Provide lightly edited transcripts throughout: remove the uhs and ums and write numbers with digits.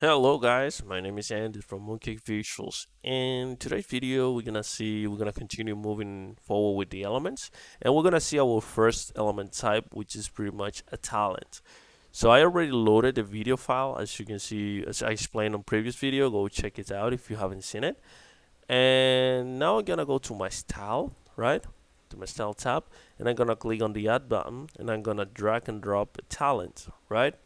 Hello guys, my name is Andy from MOONCAKE Visuals. In today's video we're gonna continue moving forward with the elements, and we're gonna see our first element type, which is pretty much a talent. So I already loaded the video file, as you can see, as I explained on previous video. Go check it out if you haven't seen it. And now I'm gonna go to my style, right? To my style tab, and I'm gonna click on the add button, and I'm gonna drag and drop a talent, right?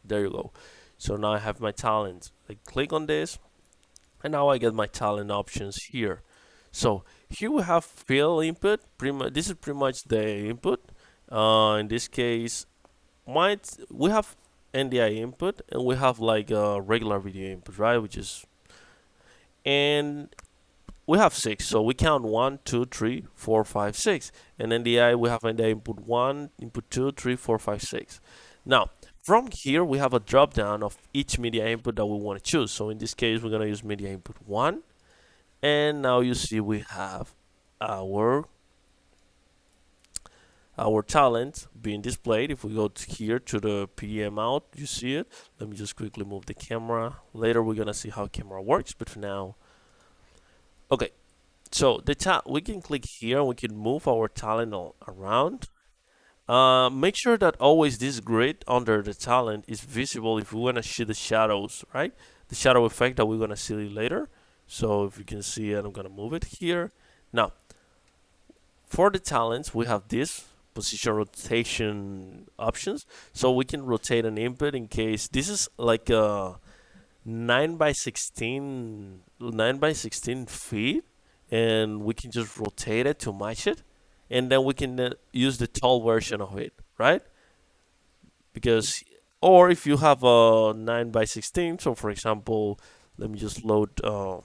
There you go. So now I have my talent. I click on this, and now I get my talent options here. So here we have fill input. This is pretty much the input. In this case, we have NDI input, and we have like a regular video input, right? And we have six, so we count 1, 2, 3, 4, 5, 6. And NDI, we have NDI input 1, input 2, 3, 4, 5, 6. Now, from here, we have a drop down of each media input that we want to choose. So in this case, we're going to use media input 1. And now you see we have our talent being displayed. If we go here to the PM out, you see it. Let me just quickly move the camera. Later, we're going to see how camera works. But for now, okay. So we can click here. We can move our talent around. Make sure that always this grid under the talent is visible if we want to see the shadows, right? The shadow effect that we're going to see later. So if you can see it, I'm going to move it here. Now, for the talents, we have this position rotation options. So we can rotate an input in case this is like a 9 by 16 feet, and we can just rotate it to match it, and then we can use the tall version of it, right? Because, or if you have a 9 by 16, so for example, let me just load the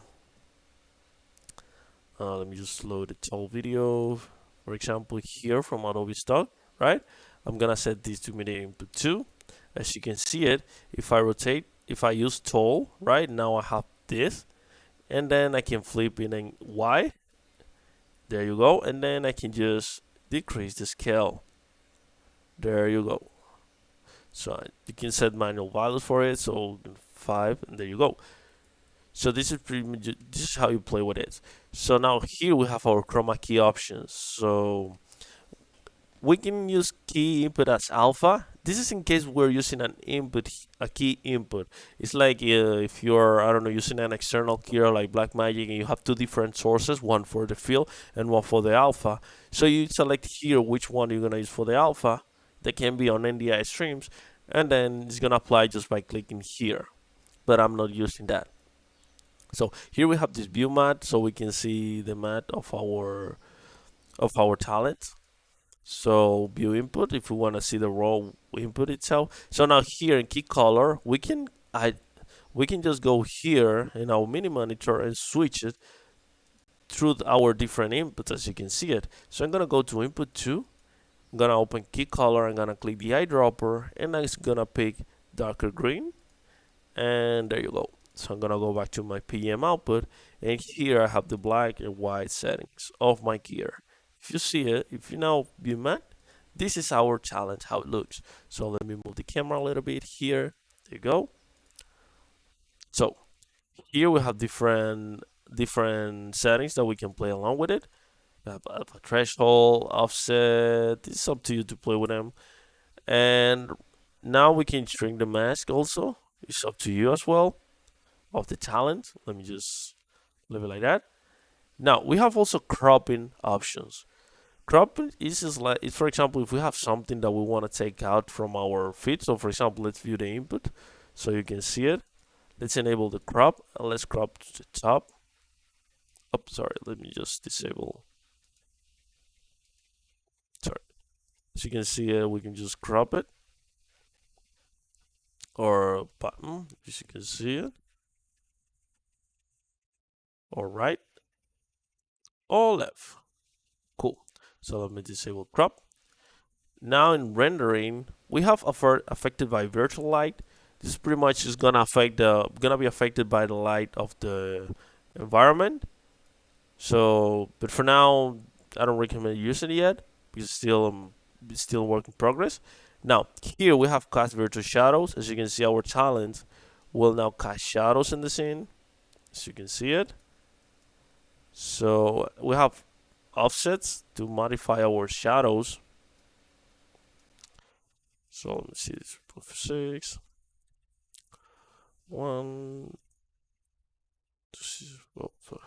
tall video, for example, here from Adobe Stock, right? I'm gonna set this to media input 2. As you can see it, if I use tall, right, now I have this, and then I can flip it in Y. There you go, and then I can just decrease the scale. There you go. So you can set manual values for it, so 5, and there you go. So this is how you play with it. So now here we have our chroma key options. So we can use key input as alpha. This is in case we're using a key input. It's like if you're, I don't know, using an external keyer like Blackmagic, and you have two different sources, one for the fill and one for the alpha. So you select here which one you're gonna use for the alpha. That can be on NDI streams, and then it's gonna apply just by clicking here. But I'm not using that. So here we have this view mat, so we can see the mat of our talent. So view input, if we want to see the raw input itself. So now here in key color, we can just go here in our mini monitor and switch it through our different inputs, as you can see it. So I'm gonna go to input 2. I'm gonna open key color. I'm gonna click the eyedropper, and I'm gonna pick darker green. And there you go. So I'm gonna go back to my PM output, and here I have the black and white settings of my gear. If you see it, if you now view mat, this is our talent, how it looks. So let me move the camera a little bit here. There you go. So here we have different settings that we can play along with it. We have a threshold, offset. It's up to you to play with them. And now we can shrink the mask also. It's up to you as well of the talent. Let me just leave it like that. Now we have also cropping options. Cropping is just like, for example, if we have something that we want to take out from our feed. So for example, let's view the input so you can see it. Let's enable the crop, and let's crop to the top. Oh, sorry, let me just disable. Sorry. As you can see, we can just crop it, or button, as you can see it, or right, or left. Cool. So let me disable crop. Now in rendering, we have affected by virtual light. This pretty much is gonna be affected by the light of the environment. So, but for now, I don't recommend using it yet because it's still work in progress. Now here we have cast virtual shadows. As you can see, our talent, will now cast shadows in the scene, as you can see it. So we have offsets to modify our shadows. So let me see this 6, 1, 2, oh, sorry.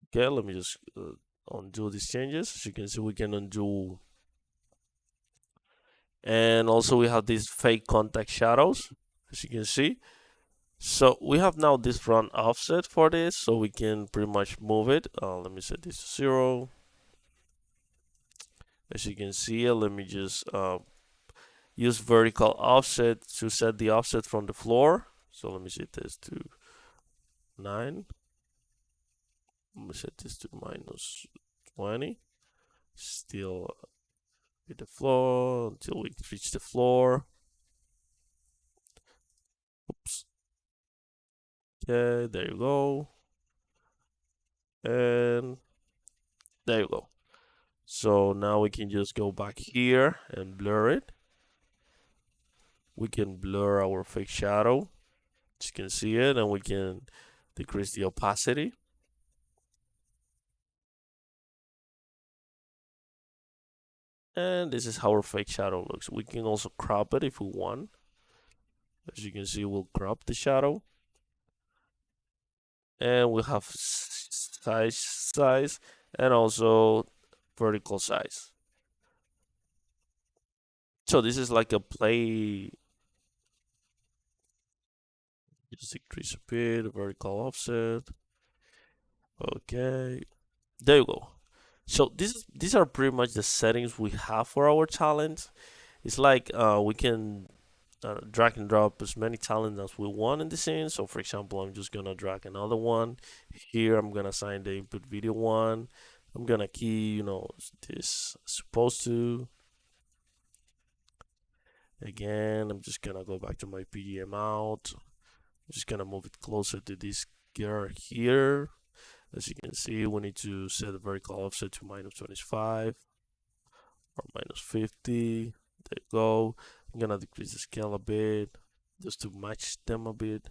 Okay, let me just undo these changes. As you can see, we can undo. And also we have these fake contact shadows, as you can see. So we have now this front offset for this, so we can pretty much move it. Let me set this to 0. As you can see, let me just use vertical offset to set the offset from the floor. So let me set this to 9. Let me set this to minus 20. Still with the floor until we reach the floor. Oops. Okay, there you go. And there you go. So now we can just go back here and blur it. We can blur our fake shadow, as you can see it, and we can decrease the opacity. And this is how our fake shadow looks. We can also crop it if we want. As you can see, we'll crop the shadow. And we have size and also vertical size. So this is like a play. Just decrease a bit, vertical offset. Okay, there you go. So these are pretty much the settings we have for our talent. It's like we can drag and drop as many talents as we want in the scene. So for example, I'm just gonna drag another one here. I'm gonna assign the input video one. I'm gonna key, this supposed to. Again, I'm just gonna go back to my PGM out. I'm just gonna move it closer to this gear here. As you can see, we need to set the vertical offset to minus 25 or minus 50. There you go. I'm gonna decrease the scale a bit just to match them a bit.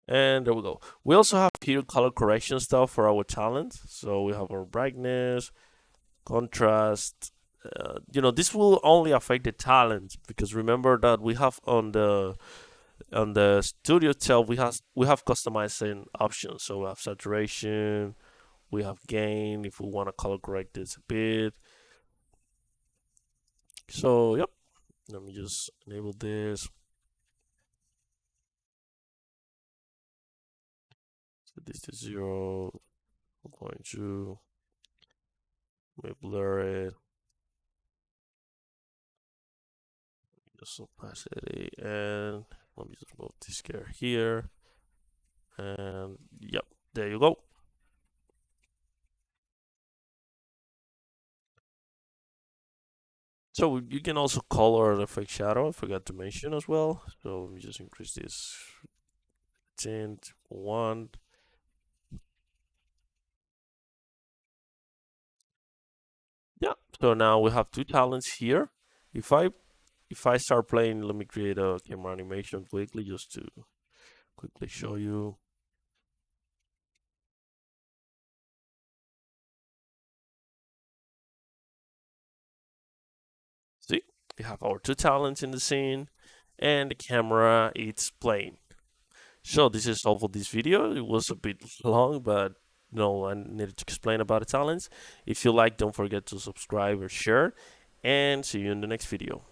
And there we go. We also have here color correction stuff for our talent. So we have our brightness, contrast. This will only affect the talent because remember that we have on the studio itself we have customizing options. So we have saturation, we have gain if we want to color correct this a bit. So yep, let me just enable this. Set this to 0. I'm going to blur it. Just opacity, and let me just move this gear here. And yep, there you go. So you can also color the fake shadow. I forgot to mention as well. So let me just increase this tint 1. Yeah. So now we have 2 talents here. If I start playing, let me create a camera animation quickly just to quickly show you. See, we have our 2 talents in the scene, and the camera it's playing. So this is all for this video. It was a bit long, but I needed to explain about the talents. If you like, don't forget to subscribe or share, and see you in the next video.